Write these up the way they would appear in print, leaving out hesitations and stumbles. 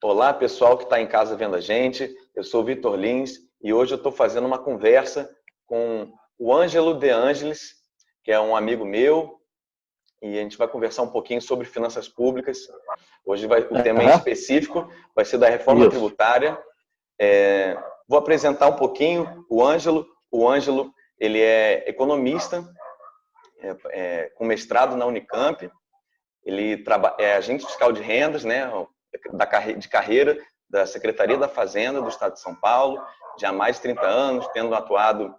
Olá, pessoal que está em casa vendo a gente. Eu sou o Vitor Lins e hoje eu estou fazendo uma conversa com o Ângelo De Angelis, que é um amigo meu, e a gente vai conversar um pouquinho sobre finanças públicas. Hoje o tema em específico vai ser da reforma tributária. Vou apresentar um pouquinho o Ângelo. O Ângelo, ele é economista, com mestrado na Unicamp. Ele é agente fiscal de rendas, né, de carreira da Secretaria da Fazenda do Estado de São Paulo, já há mais de 30 anos, tendo atuado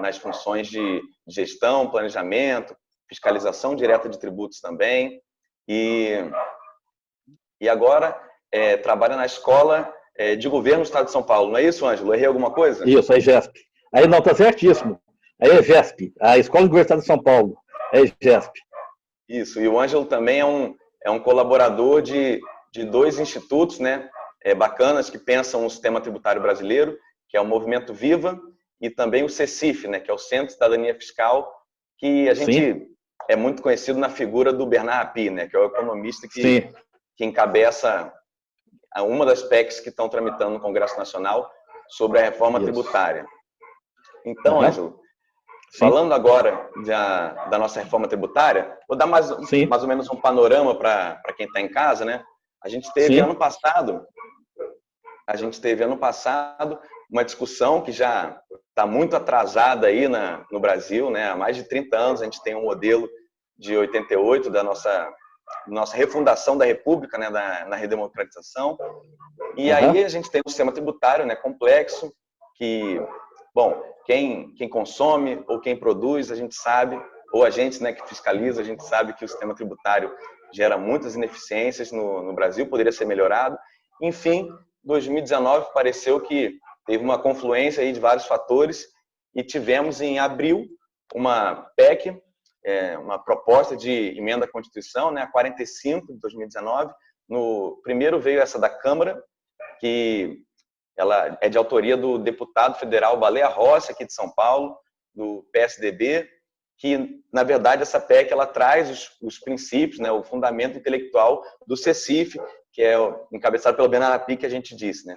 nas funções de gestão, planejamento, fiscalização direta de tributos também, e agora trabalha na Escola de Governo do Estado de São Paulo. Não é isso, Ângelo? Errei alguma coisa? Isso, a EGESP. Aí não, está certíssimo. A EGESP, a Escola de Governo do Estado de São Paulo, a EGESP. Isso, e o Ângelo também é um colaborador de dois institutos, né, bacanas, que pensam o sistema tributário brasileiro, que é o Movimento Viva, e também o CECIF, né, que é o Centro de Cidadania Fiscal, que a gente é muito conhecido na figura do Bernard Rapie, né, que é o economista que encabeça uma das PECs que estão tramitando no Congresso Nacional sobre a reforma tributária. Então, Ângelo, falando agora da nossa reforma tributária, vou dar mais ou menos um panorama para quem está em casa, né? A gente teve ano passado uma discussão que já está muito atrasada aí no Brasil, né? Há mais de 30 anos a gente tem um modelo de 88 da nossa refundação da República, né? Na redemocratização. E aí a gente tem um sistema tributário, né? Complexo, que, bom, quem consome ou quem produz, a gente sabe, ou a gente, né, que fiscaliza, a gente sabe que o sistema tributário gera muitas ineficiências no Brasil, poderia ser melhorado. Enfim, 2019 pareceu que teve uma confluência aí de vários fatores e tivemos em abril uma PEC, uma proposta de emenda à Constituição, né, a 45 de 2019. Primeiro veio essa da Câmara, que ela é de autoria do deputado federal Baleia Rossi, aqui de São Paulo, do PSDB, que, na verdade, essa PEC ela traz os princípios, né, o fundamento intelectual do CECIF, que é encabeçado pelo Bernard Rapie, que a gente disse, né?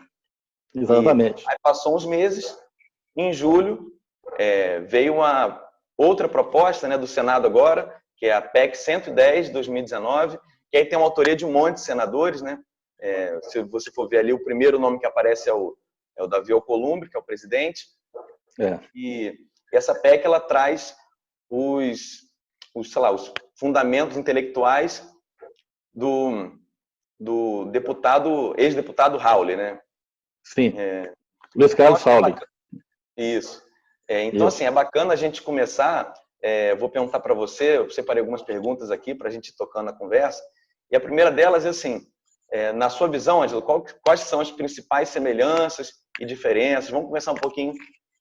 Exatamente. Aí passou uns meses, em julho, veio uma outra proposta, né, do Senado agora, que é a PEC 110 de 2019, que aí tem uma autoria de um monte de senadores, né? Se você for ver ali, o primeiro nome que aparece é o Davi Alcolumbre, que é o presidente. E essa PEC ela traz os fundamentos intelectuais do ex-deputado Rauli, né? Sim. Luiz Carlos Rauli. Isso. Então, assim, é bacana a gente começar. Vou perguntar para você, eu separei algumas perguntas aqui para a gente ir tocando a conversa. E a primeira delas é assim, na sua visão, Ângelo, quais são as principais semelhanças e diferenças? Vamos começar um pouquinho,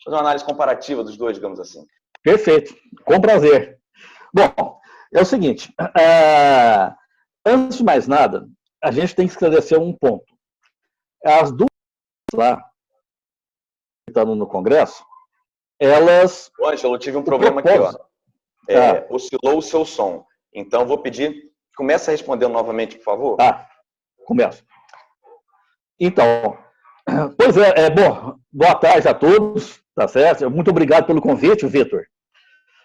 fazer uma análise comparativa dos dois, digamos assim. Perfeito, com prazer. Bom, é o seguinte, antes de mais nada, a gente tem que esclarecer um ponto. As duas lá, que estão no Congresso, elas... Ângelo, eu tive um problema aqui, ó. Oscilou o seu som. Então, vou pedir, começa respondendo novamente, por favor. Começo. Então, pois bom, boa tarde a todos, tá certo? Muito obrigado pelo convite, Vitor.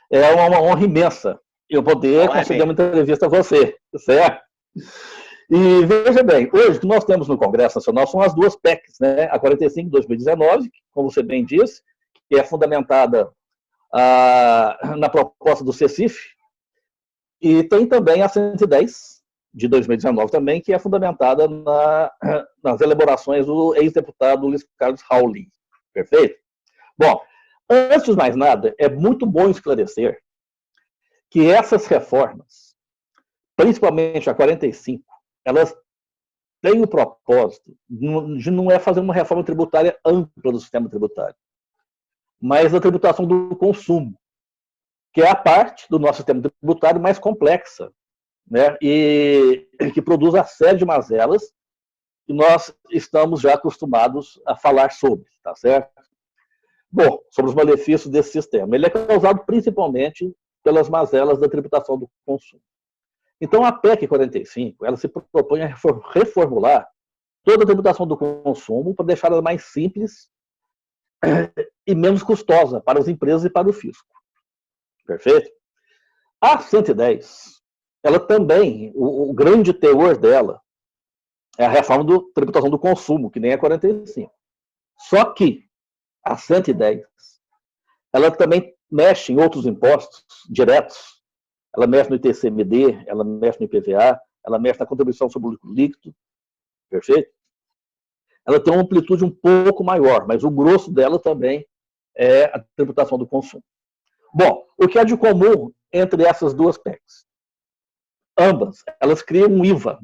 É uma honra imensa eu poder conceder uma entrevista a você, certo? E veja bem, hoje o que nós temos no Congresso Nacional são as duas PECs, né? A 45 de 2019, como você bem disse, que é fundamentada na proposta do CECIF, e tem também a 110 de 2019 também, que é fundamentada nas elaborações do ex-deputado Luiz Carlos Rauli. Perfeito? Bom, antes de mais nada, é muito bom esclarecer que essas reformas, principalmente a 45, elas têm o propósito de não é fazer uma reforma tributária ampla do sistema tributário, mas da tributação do consumo, que é a parte do nosso sistema tributário mais complexa, né, e que produz a série de mazelas que nós estamos já acostumados a falar sobre, tá certo? Bom, sobre os malefícios desse sistema. Ele é causado principalmente pelas mazelas da tributação do consumo. Então, a PEC 45, ela se propõe a reformular toda a tributação do consumo para deixá-la mais simples e menos custosa para as empresas e para o fisco. Perfeito? A 110, ela também, o grande teor dela é a reforma da tributação do consumo, que nem a 45. Só que a 110, ela também mexe em outros impostos diretos. Ela mexe no ITCMD, ela mexe no IPVA, ela mexe na contribuição sobre o lucro líquido. Perfeito? Ela tem uma amplitude um pouco maior, mas o grosso dela também é a tributação do consumo. Bom, o que há de comum entre essas duas PECs? Ambas, elas criam um IVA,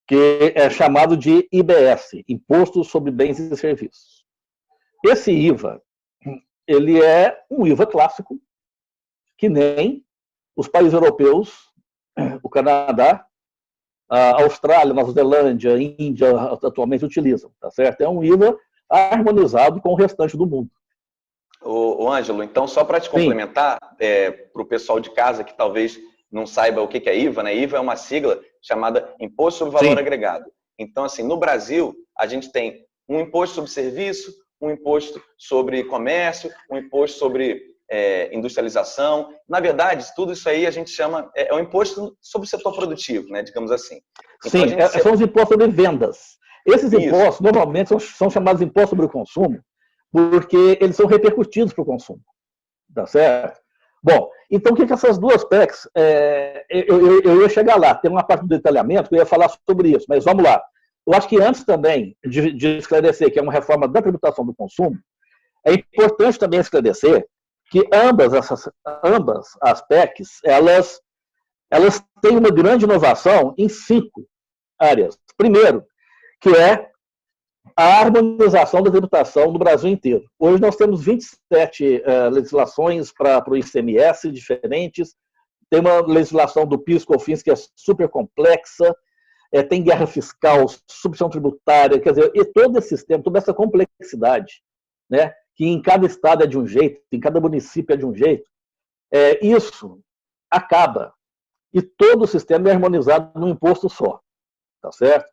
que é chamado de IBS, Imposto sobre Bens e Serviços. Esse IVA, ele é um IVA clássico, que nem os países europeus, o Canadá, a Austrália, Nova Zelândia, a Índia atualmente utilizam, tá certo? É um IVA harmonizado com o restante do mundo. Ô Ângelo, então só para te complementar, para o pessoal de casa que talvez não saiba o que é IVA, né? IVA é uma sigla chamada Imposto sobre Valor Agregado. Então, assim, no Brasil, a gente tem um imposto sobre serviço, um imposto sobre comércio, um imposto sobre industrialização. Na verdade, tudo isso aí a gente chama, é um imposto sobre o setor produtivo, né? Digamos assim. Então, sim, são os impostos sobre vendas. Esses impostos, normalmente, são chamados impostos sobre o consumo, porque eles são repercutidos para o consumo. Tá certo? Bom, então o que essas duas PECs, eu ia chegar lá, tem uma parte do detalhamento que eu ia falar sobre isso, mas vamos lá. Eu acho que antes também de esclarecer que é uma reforma da tributação do consumo, é importante também esclarecer que ambas as PECs, elas têm uma grande inovação em 5 áreas. Primeiro, que é a harmonização da tributação no Brasil inteiro. Hoje nós temos 27 legislações para o ICMS diferentes, tem uma legislação do PIS/COFINS que é super complexa, tem guerra fiscal, substituição tributária, quer dizer, e todo esse sistema, toda essa complexidade, né, que em cada estado é de um jeito, em cada município é de um jeito, isso acaba. E todo o sistema é harmonizado num imposto só. Tá certo?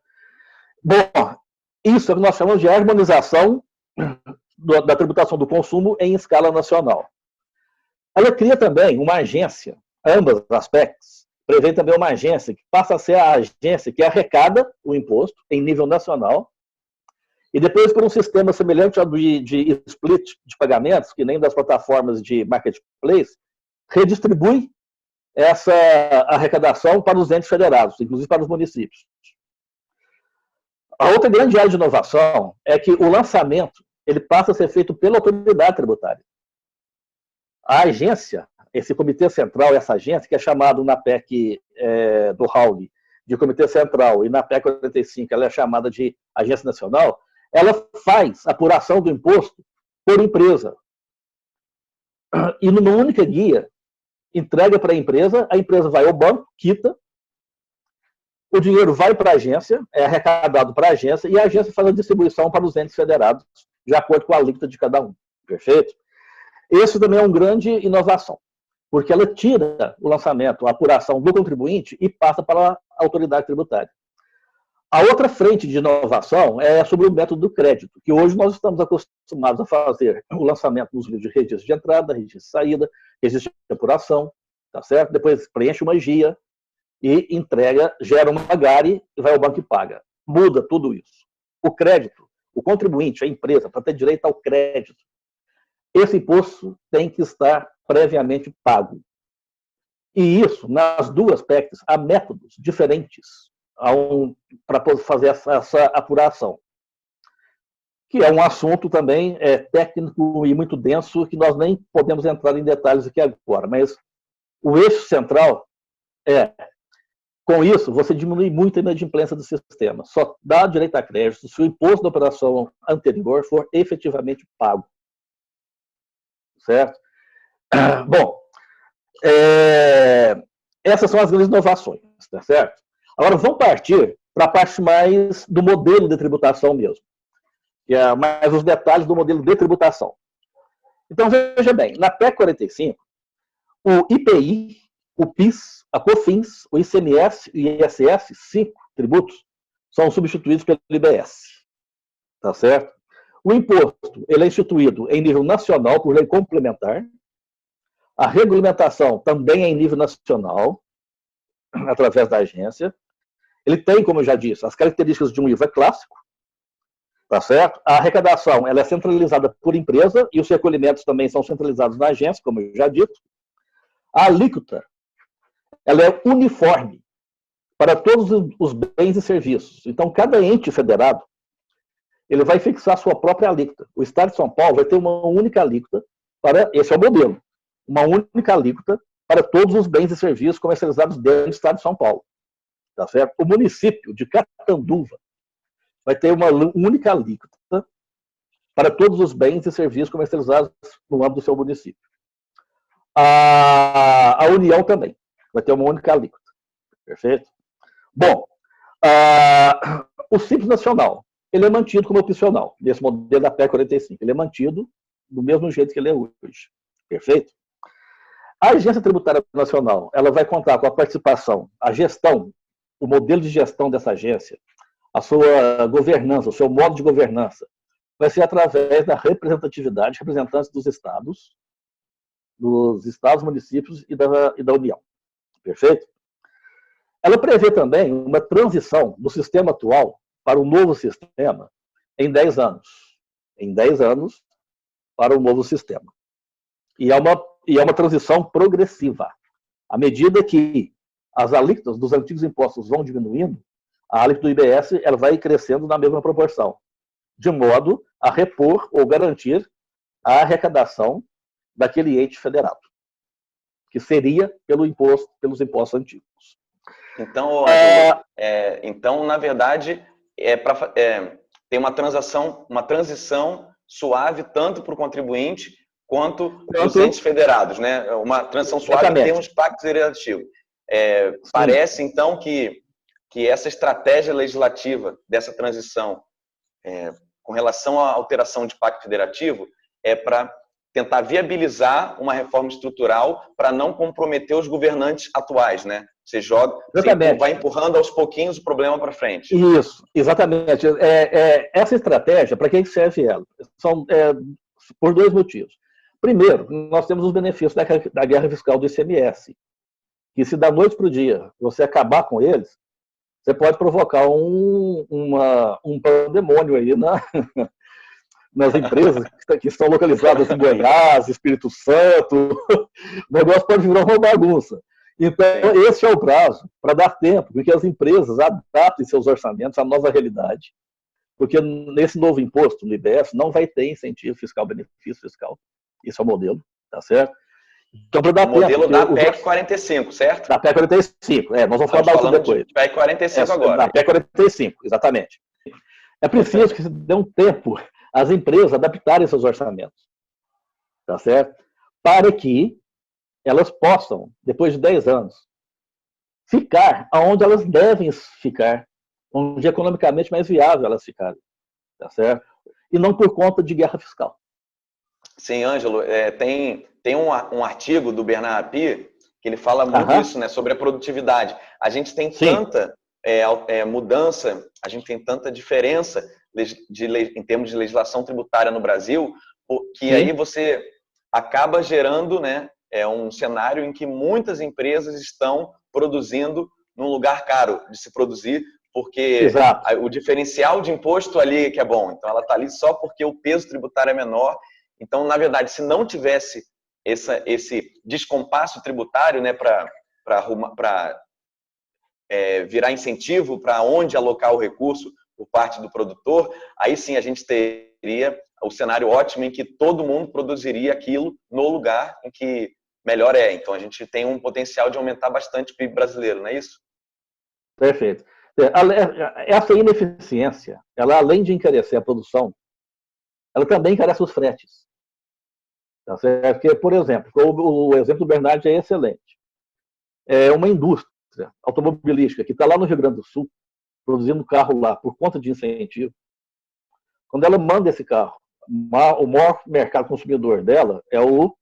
Bom, isso é o que nós chamamos de harmonização da tributação do consumo em escala nacional. Ela cria também uma agência, ambas as PECs, prevê também uma agência que passa a ser a agência que arrecada o imposto em nível nacional, e depois por um sistema semelhante ao de split de pagamentos, que nem das plataformas de marketplace, redistribui essa arrecadação para os entes federados, inclusive para os municípios. A outra grande área de inovação é que o lançamento ele passa a ser feito pela autoridade tributária. A agência, esse comitê central, essa agência, que é chamado na PEC do Raul de comitê central e na PEC 45 ela é chamada de agência nacional, ela faz apuração do imposto por empresa. E numa única guia, entrega para a empresa vai ao banco, quita, o dinheiro vai para a agência, é arrecadado para a agência, e a agência faz a distribuição para os entes federados, de acordo com a alíquota de cada um. Perfeito? Esse também é uma grande inovação, porque ela tira o lançamento, a apuração do contribuinte e passa para a autoridade tributária. A outra frente de inovação é sobre o método do crédito, que hoje nós estamos acostumados a fazer o lançamento nos livros de registro de entrada, registro de saída, registro de apuração, tá certo? Depois preenche uma GIA e entrega, gera uma GARI e vai ao banco e paga. Muda tudo isso. O crédito, o contribuinte, a empresa, para ter direito ao crédito, esse imposto tem que estar previamente pago. E isso, nas duas PECs, há métodos diferentes para fazer essa apuração, que é um assunto também técnico e muito denso, que nós nem podemos entrar em detalhes aqui agora, mas o eixo central com isso, você diminui muito a inadimplência do sistema, só dá direito a crédito se o imposto da operação anterior for efetivamente pago. Certo? Bom, essas são as grandes inovações, tá certo? Agora, vamos partir para a parte mais do modelo de tributação mesmo, que é mais os detalhes do modelo de tributação. Então, veja bem, na PEC 45, o IPI o PIS, a COFINS, o ICMS e o ISS, 5 tributos, são substituídos pelo IBS. Tá certo? O imposto ele é instituído em nível nacional por lei complementar. A regulamentação também é em nível nacional, através da agência. Ele tem, como eu já disse, as características de um IVA clássico, tá certo? A arrecadação ela é centralizada por empresa e os recolhimentos também são centralizados na agência, como eu já dito. A alíquota ela é uniforme para todos os bens e serviços. Então, cada ente federado ele vai fixar sua própria alíquota. O Estado de São Paulo vai ter uma única alíquota para, esse é o modelo, uma única alíquota para todos os bens e serviços comercializados dentro do Estado de São Paulo. Tá certo? O município de Catanduva vai ter uma única alíquota para todos os bens e serviços comercializados no âmbito do seu município. A União também vai ter uma única alíquota. Perfeito? Bom, o Simples Nacional, ele é mantido como opcional, nesse modelo da PEC 45. Ele é mantido do mesmo jeito que ele é hoje. Perfeito? A Agência Tributária Nacional, ela vai contar com a participação, a gestão, o modelo de gestão dessa agência, a sua governança, o seu modo de governança, vai ser através da representatividade de representantes dos estados, municípios e da União. Perfeito? Ela prevê também uma transição do sistema atual para o novo sistema em 10 anos. Em 10 anos para o novo sistema. E é uma transição progressiva. À medida que as alíquotas dos antigos impostos vão diminuindo, a alíquota do IBS ela vai crescendo na mesma proporção, de modo a repor ou garantir a arrecadação daquele ente federado, que seria pelos impostos antigos. Então, Ângelo, então na verdade, tem uma transição suave tanto para o contribuinte quanto para os entes federados, né? Uma transição suave em termos de pactos federativos. Parece, então, que essa estratégia legislativa dessa transição com relação à alteração de pacto federativo é para tentar viabilizar uma reforma estrutural para não comprometer os governantes atuais, né? Você vai empurrando aos pouquinhos o problema para frente. Isso, exatamente. Essa estratégia, para que serve ela? São por 2 motivos. Primeiro, nós temos os benefícios da guerra fiscal do ICMS, que se da noite para o dia você acabar com eles, você pode provocar um pandemônio aí nas empresas que estão localizadas em Goiás, Espírito Santo. O negócio pode virar uma bagunça. Então, esse é o prazo para dar tempo, porque as empresas adaptem seus orçamentos à nova realidade. Porque nesse novo imposto, no IBS, não vai ter incentivo fiscal, benefício fiscal. Esse é o modelo, tá certo? Então, para dar tempo. O modelo da PEC 45, certo? Da PEC 45, nós vamos falar disso depois. PEC 45 agora. Da PEC 45, exatamente. É preciso que se dê um tempo às empresas adaptarem seus orçamentos, tá certo? Para que elas possam, depois de 10 anos, ficar onde elas devem ficar, onde é economicamente mais viável elas ficarem, tá certo? E não por conta de guerra fiscal. Sim, Ângelo, tem um artigo do Bernard Api que ele fala muito isso, né, sobre a produtividade. A gente tem tanta mudança, a gente tem tanta diferença em termos de legislação tributária no Brasil, que aí você acaba gerando, né, um cenário em que muitas empresas estão produzindo num lugar caro de se produzir, porque o diferencial de imposto ali que é bom. Então, ela está ali só porque o peso tributário é menor. Então, na verdade, se não tivesse esse descompasso tributário, né, para virar incentivo para onde alocar o recurso por parte do produtor, aí sim a gente teria o cenário ótimo em que todo mundo produziria aquilo no lugar em que melhor é. Então, a gente tem um potencial de aumentar bastante o PIB brasileiro, não é isso? Perfeito. Essa ineficiência, ela além de encarecer a produção, ela também encarece os fretes. Tá certo? Porque, por exemplo, o exemplo do Bernard é excelente. É uma indústria automobilística que está lá no Rio Grande do Sul, produzindo carro lá por conta de incentivo. Quando ela manda esse carro, o maior mercado consumidor dela é o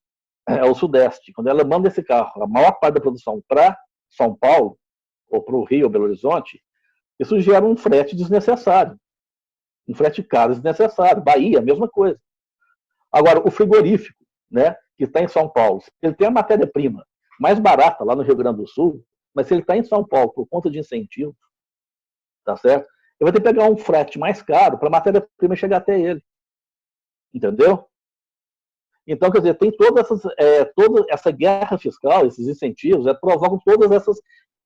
é o Sudeste. Quando ela manda esse carro, a maior parte da produção para São Paulo, ou para o Rio ou Belo Horizonte, isso gera um frete desnecessário. Um frete caro desnecessário. Bahia, a mesma coisa. Agora, o frigorífico, né, que está em São Paulo, ele tem a matéria-prima mais barata lá no Rio Grande do Sul, mas se ele está em São Paulo por conta de incentivo, tá certo? Ele vai ter que pegar um frete mais caro para a matéria-prima chegar até ele. Entendeu? Então, quer dizer, tem toda essa guerra fiscal, esses incentivos, provocam todas essas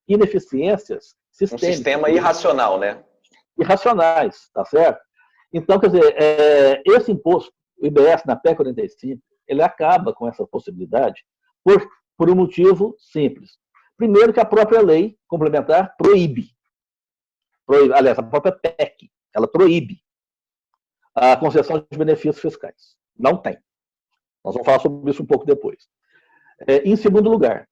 ineficiências sistêmicas. Um sistema irracional, né? Irracionais, tá certo? Então, quer dizer, esse imposto, o IBS na PEC 45, ele acaba com essa possibilidade por um motivo simples. Primeiro, que a própria lei complementar proíbe. Aliás, a própria PEC, ela proíbe a concessão de benefícios fiscais. Não tem. Nós vamos falar sobre isso um pouco depois. Em segundo lugar,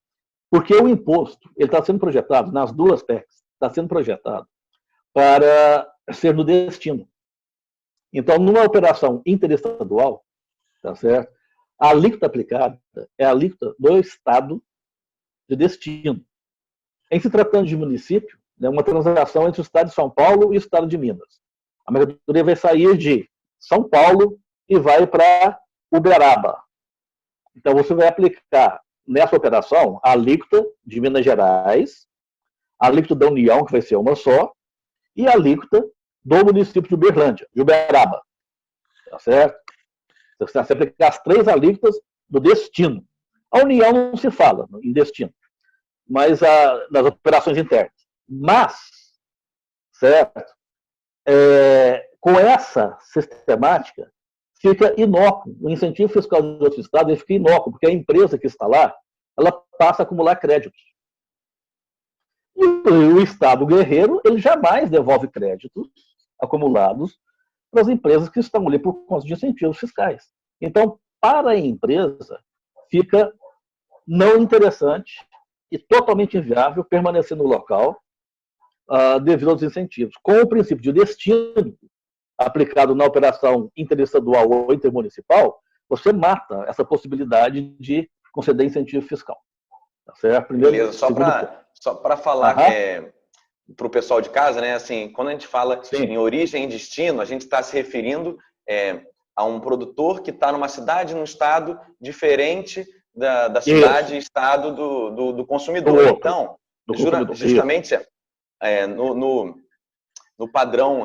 porque o imposto ele está sendo projetado, nas duas PECs, está sendo projetado para ser no destino. Então, numa operação interestadual, tá certo? A alíquota aplicada é a alíquota do Estado de destino. Em se tratando de município, é uma transação entre o Estado de São Paulo e o Estado de Minas. A mercadoria vai sair de São Paulo e vai para Uberaba. Então, você vai aplicar nessa operação a alíquota de Minas Gerais, a alíquota da União, que vai ser uma só, e a alíquota do município de Uberlândia, de Uberaba. Tá certo? Você vai aplicar as três alíquotas do destino. A União não se fala em destino, mas nas operações internas. Mas, certo? Com essa sistemática, fica inócuo. O incentivo fiscal de outros estados ele fica inócuo, porque a empresa que está lá, ela passa a acumular créditos. E o Estado guerreiro, ele jamais devolve créditos acumulados para as empresas que estão ali por conta de incentivos fiscais. Então, para a empresa, fica não interessante e totalmente inviável permanecer no local devido aos incentivos. Com o princípio de destino aplicado na operação interestadual ou intermunicipal, você mata essa possibilidade de conceder incentivo fiscal. Tá certo? Primeiro, beleza, só para falar para o pessoal de casa, né? Assim, quando a gente fala em origem e destino, a gente está se referindo a um produtor que está numa cidade, num estado diferente da cidade e estado do consumidor. Então, justamente no padrão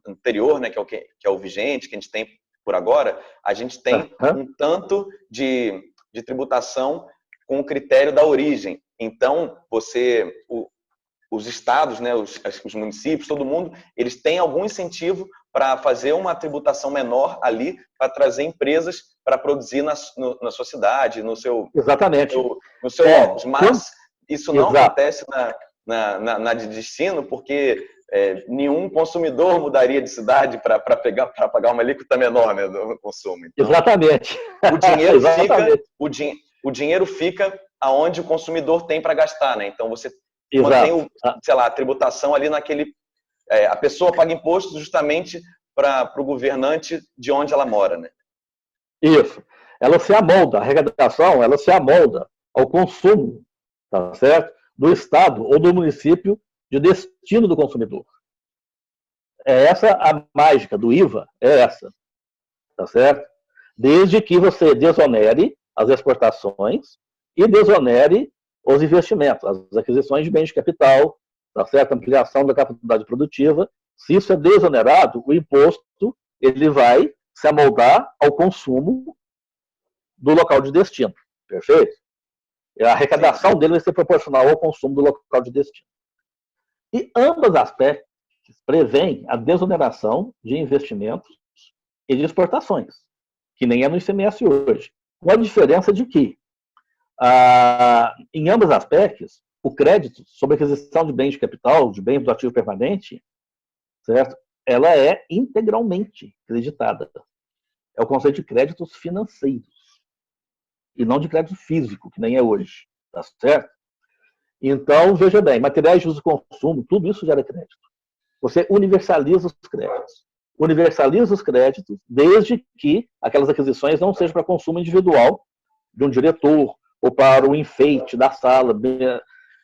anterior, né, que é o vigente, que a gente tem por agora, a gente tem um tanto de tributação com o critério da origem. Então, os estados, né, os municípios, todo mundo, eles têm algum incentivo para fazer uma tributação menor ali, para trazer empresas para produzir na sua cidade, no seu... Exatamente. No seu órgão. Mas isso não acontece na de destino, porque nenhum consumidor mudaria de cidade para pagar uma alíquota menor, né, do consumo. Então, exatamente. O dinheiro fica aonde o consumidor tem para gastar, né? Então você mantém sei lá, a tributação ali naquele... a pessoa paga imposto justamente para o governante de onde ela mora, né? Isso. Ela se amolda, a arrecadação, ela se amolda ao consumo, tá certo? Do estado ou do município de destino do consumidor. Essa a mágica do IVA, essa, tá certo? Desde que você desonere as exportações e desonere os investimentos, as aquisições de bens de capital, tá certo? Ampliação da capacidade produtiva. Se isso é desonerado, o imposto ele vai se amoldar ao consumo do local de destino, perfeito? A arrecadação dele vai ser proporcional ao consumo do local de destino. E ambas as PECs prevêem a desoneração de investimentos e de exportações, que nem é no ICMS hoje. Com a diferença de que, em ambas as PECs, o crédito sobre aquisição de bens de capital, de bens do ativo permanente, certo? Ela é integralmente creditada. É o conceito de créditos financeiros. E não de crédito físico, que nem é hoje. Tá certo? Então, veja bem, materiais de uso e consumo, tudo isso gera crédito. Você universaliza os créditos. Universaliza os créditos desde que aquelas aquisições não sejam para consumo individual, de um diretor, ou para o enfeite da sala.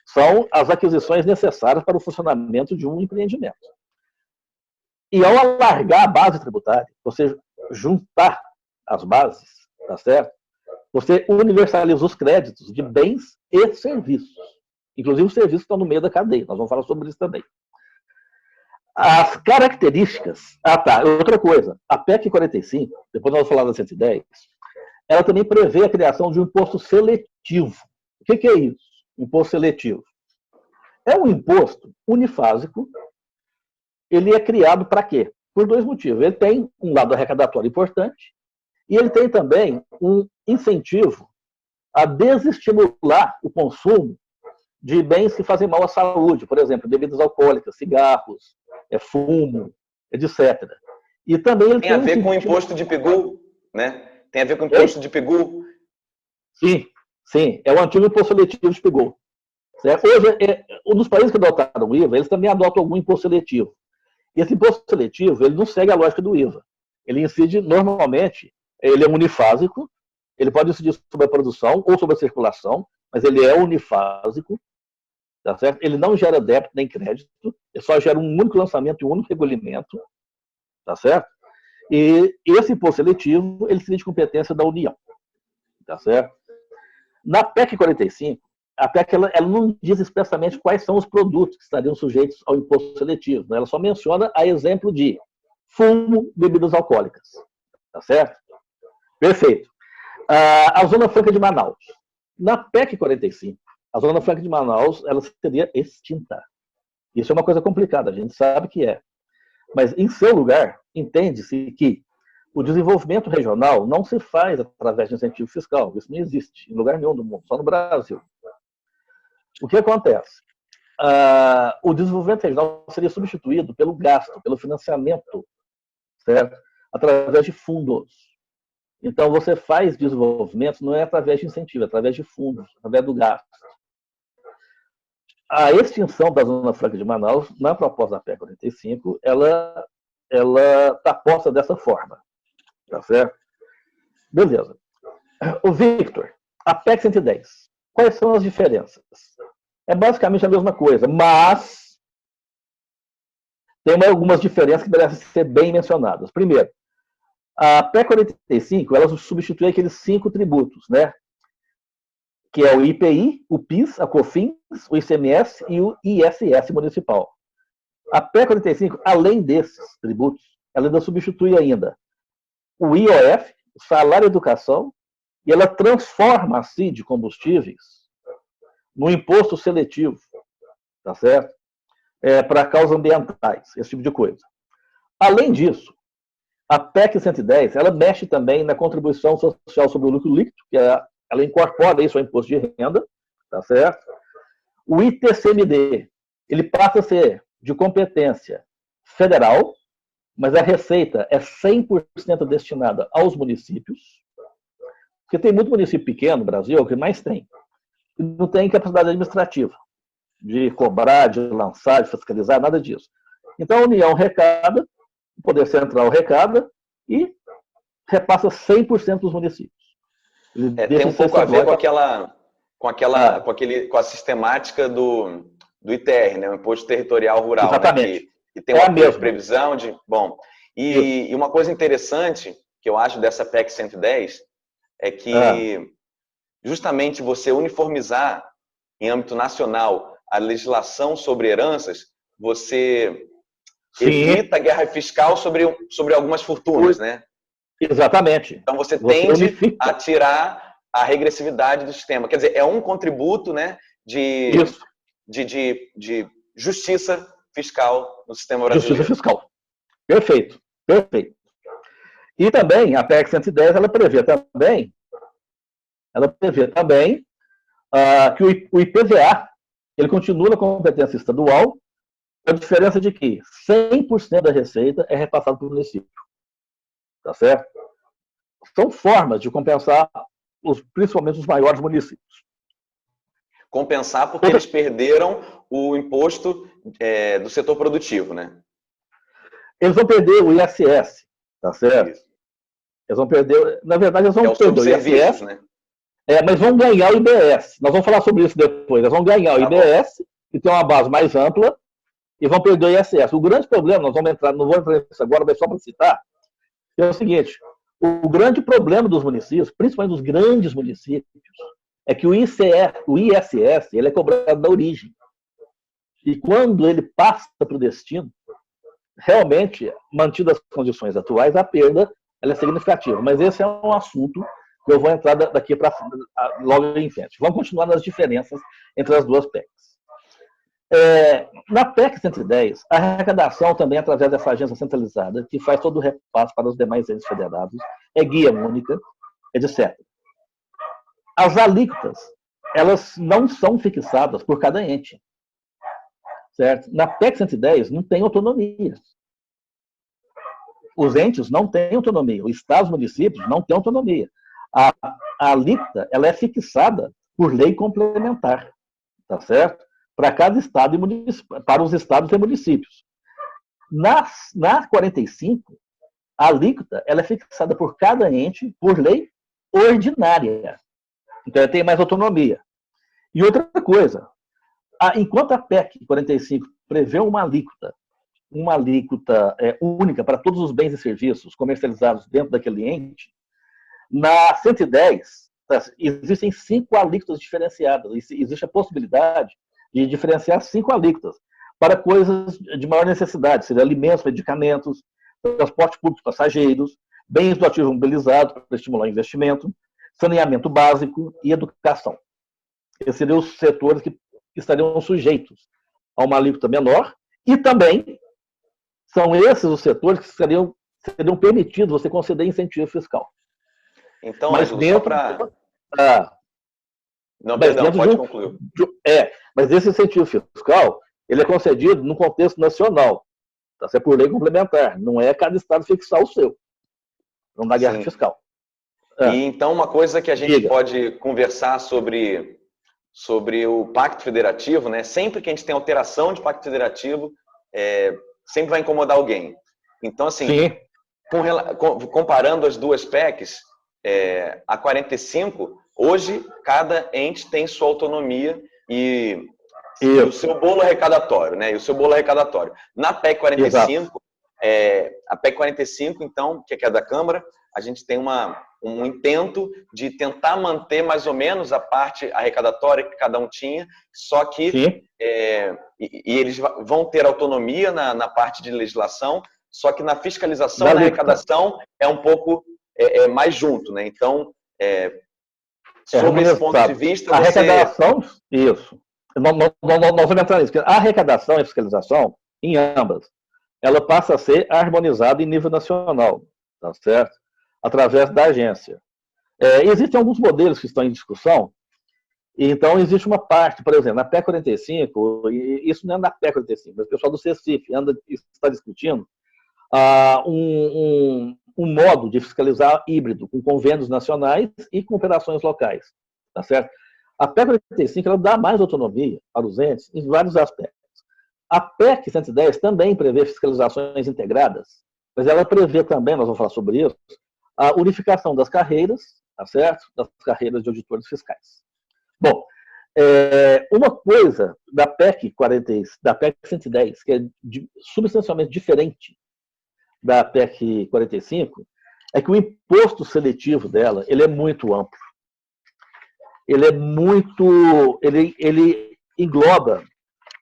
São as aquisições necessárias para o funcionamento de um empreendimento. E ao alargar a base tributária, você juntar as bases, tá certo? Você universaliza os créditos de bens e serviços. Inclusive os serviços estão no meio da cadeia. Nós vamos falar sobre isso também. As características... Ah, tá. Outra coisa. A PEC 45, depois nós vamos falar da 110, ela também prevê a criação de um imposto seletivo. O que é isso? Imposto seletivo. É um imposto unifásico. Ele é criado para quê? Por dois motivos. Ele tem um lado arrecadatório importante e ele tem também um incentivo a desestimular o consumo de bens que fazem mal à saúde, por exemplo, bebidas alcoólicas, cigarros, fumo, etc. E também ele tem a ver com o imposto de PIGU, né? Tem a ver com o imposto de PIGU. Sim, sim. É o antigo imposto seletivo de PIGU. Certo? Hoje, um dos países que adotaram o IVA, eles também adotam algum imposto seletivo. E esse imposto seletivo, ele não segue a lógica do IVA. Ele incide, normalmente, ele é unifásico, ele pode incidir sobre a produção ou sobre a circulação, mas ele é unifásico, tá certo? Ele não gera débito nem crédito, ele só gera um único lançamento e um único recolhimento, tá certo? E esse imposto seletivo, ele seria de competência da União, tá certo? Na PEC 45, a PEC ela não diz expressamente quais são os produtos que estariam sujeitos ao imposto seletivo, né? Ela só menciona a exemplo de fumo, bebidas alcoólicas, tá certo? Perfeito. A Zona Franca de Manaus. Na PEC 45, a Zona Franca de Manaus ela seria extinta. Isso é uma coisa complicada, a gente sabe que é. Mas, em seu lugar, entende-se que o desenvolvimento regional não se faz através de incentivo fiscal. Isso não existe em lugar nenhum do mundo, só no Brasil. O que acontece? O desenvolvimento regional seria substituído pelo gasto, pelo financiamento, certo? Através de fundos. Então, você faz desenvolvimento não é através de incentivo, é através de fundos, através do gasto. A extinção da Zona Franca de Manaus, na proposta da PEC 45, ela está posta dessa forma. Tá certo? Beleza. O Victor, a PEC 110. Quais são as diferenças? É basicamente a mesma coisa, mas tem algumas diferenças que merecem ser bem mencionadas. Primeiro, a PEC 45, ela substitui aqueles 5 tributos, né? Que é o IPI, o PIS, a COFINS, o ICMS e o ISS municipal. A PEC 45, além desses tributos, ela ainda substitui ainda o IOF, o salário educação, e ela transforma a CID de combustíveis no imposto seletivo, tá certo? Para causas ambientais, esse tipo de coisa. Além disso, a PEC 110, ela mexe também na contribuição social sobre o lucro líquido, que ela incorpora isso ao imposto de renda, tá certo? O ITCMD, ele passa a ser de competência federal, mas a receita é 100% destinada aos municípios, porque tem muito município pequeno no Brasil, é o que mais tem, e não tem capacidade administrativa de cobrar, de lançar, de fiscalizar, nada disso. Então a União arrecada, o Poder Central arrecada e repassa 100% dos municípios. Tem um pouco a ver com a sistemática do ITR, né? O Imposto Territorial Rural. Exatamente. Né? Que tem uma previsão de... Bom, e uma coisa interessante que eu acho dessa PEC 110 é que justamente você uniformizar em âmbito nacional a legislação sobre heranças, você evita a guerra fiscal sobre algumas fortunas, né? Exatamente. Então você tende a tirar a regressividade do sistema. Quer dizer, é um contributo, né, de justiça fiscal no sistema brasileiro. Justiça fiscal. Perfeito. Perfeito. E também a PEC 110, ela prevê também que o IPVA ele continua na competência estadual, a diferença de que 100% da receita é repassado para o município. Tá certo? São formas de compensar principalmente os maiores municípios. Compensar porque eles perderam o imposto do setor produtivo, né? Eles vão perder o ISS, tá certo? Isso. Eles vão perder, na verdade, eles vão perder o ISS, né? Mas vão ganhar o IBS. Nós vamos falar sobre isso depois. Nós vamos ganhar o IBS, que tem uma base mais ampla, e vão perder o ISS. O grande problema, nós vamos entrar, não vou entrar nisso agora, mas só para citar, é o seguinte: o grande problema dos municípios, principalmente dos grandes municípios, é que o ISS, ele é cobrado da origem. E quando ele passa para o destino, realmente, mantidas as condições atuais, a perda ela é significativa. Mas esse é um assunto que eu vou entrar daqui para logo em frente. Vamos continuar nas diferenças entre as duas PECs. Na PEC 110, a arrecadação também através dessa agência centralizada, que faz todo o repasse para os demais entes federados, é guia única, etc. As alíquotas, elas não são fixadas por cada ente. Certo? Na PEC 110 não tem autonomia. Os entes não têm autonomia. Os estados e municípios não têm autonomia. A alíquota ela é fixada por lei complementar. Tá certo? Para cada estado e município, para os estados e municípios. Na 45, a alíquota ela é fixada por cada ente por lei ordinária. Então, ela tem mais autonomia. E outra coisa, enquanto a PEC 45 prevê uma alíquota única para todos os bens e serviços comercializados dentro daquele ente, na 110 existem 5 alíquotas diferenciadas. Existe a possibilidade de diferenciar 5 alíquotas para coisas de maior necessidade, seja alimentos, medicamentos, transporte público, passageiros, bens do ativo mobilizado para estimular o investimento, saneamento básico e educação. Esses seriam os setores que estariam sujeitos a uma alíquota menor, e também são esses os setores que seriam permitidos você conceder incentivo fiscal. Então, mas Ângelo, só para... Não, perdão, pode concluir. Mas esse incentivo fiscal, ele é concedido no contexto nacional, tá? É por lei complementar, não é cada estado fixar o seu, não dá guerra fiscal. E então, uma coisa que a gente pode conversar sobre o Pacto Federativo, né? Sempre que a gente tem alteração de Pacto Federativo, sempre vai incomodar alguém. Então, assim, comparando as duas PECs, a 45, hoje, cada ente tem sua autonomia e o seu bolo arrecadatório, né? E o seu bolo arrecadatório. Na PEC 45, a PEC 45, então, que é da Câmara, a gente tem um intento de tentar manter mais ou menos a parte arrecadatória que cada um tinha, só que e eles vão ter autonomia na parte de legislação, só que na fiscalização e na arrecadação é um pouco mais junto, né? Então, sobre esse ponto de vista... A arrecadação, isso. Nós vamos entrar nisso. A arrecadação e a fiscalização, em ambas, ela passa a ser harmonizada em nível nacional, tá certo? Através da agência. Existem alguns modelos que estão em discussão, então existe uma parte, por exemplo, na PEC 45, e isso não é na PEC 45, mas o pessoal do CECIF está discutindo um modo de fiscalizar híbrido, com convênios nacionais e com operações locais, tá certo? A PEC 45 ela dá mais autonomia para os entes em vários aspectos. A PEC 110 também prevê fiscalizações integradas, mas ela prevê também, nós vamos falar sobre isso, a unificação das carreiras, tá certo? Das carreiras de auditores fiscais. Bom, uma coisa da PEC 110, que é substancialmente diferente da PEC 45, é que o imposto seletivo dela, ele é muito amplo. Ele engloba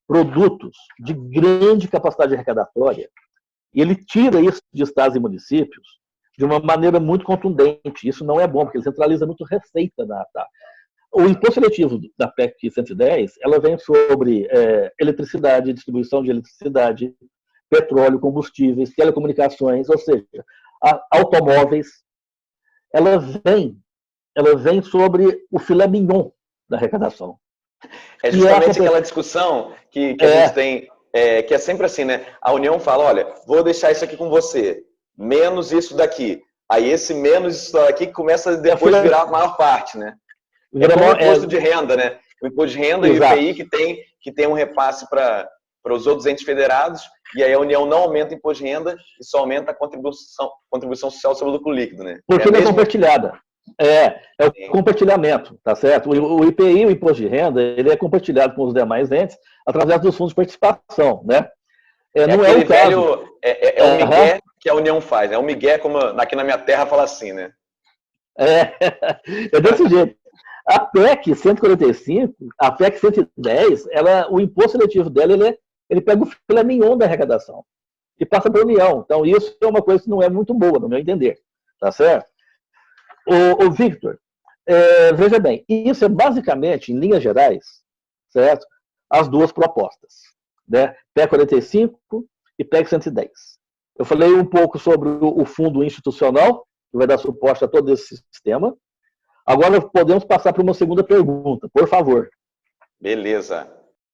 produtos de grande capacidade arrecadatória e ele tira isso de estados e municípios de uma maneira muito contundente. Isso não é bom, porque ele centraliza muito receita. O imposto seletivo da PEC 110, ela vem sobre eletricidade, distribuição de eletricidade, petróleo, combustíveis, telecomunicações, ou seja, automóveis. Ela vem sobre o filé mignon da arrecadação. É justamente aquela discussão que a gente tem, que é sempre assim, né? A União fala, olha, vou deixar isso aqui com você, menos isso daqui. Aí esse menos isso daqui começa depois a virar a maior parte, né? É como o imposto de renda, né? O imposto de renda e o IPI que tem um repasse para os outros entes federados, e aí a União não aumenta o imposto de renda e só aumenta a contribuição social sobre o lucro líquido, né? Porque é compartilhada. É o compartilhamento, tá certo? O IPI, o Imposto de Renda, ele é compartilhado com os demais entes através dos fundos de participação, né? Não é o caso. É o migué que a União faz, né? O migué, como aqui na minha terra fala assim, né? É desse jeito. A PEC 145, a PEC 110, o imposto seletivo dela, ele pega o filé mignon da arrecadação e passa para a União. Então, isso é uma coisa que não é muito boa, no meu entender. Tá certo? O Victor, veja bem, isso é basicamente, em linhas gerais, certo? As duas propostas, né? PEC 45 e PEC 110. Eu falei um pouco sobre o fundo institucional, que vai dar suporte a todo esse sistema. Agora podemos passar para uma segunda pergunta, por favor. Beleza.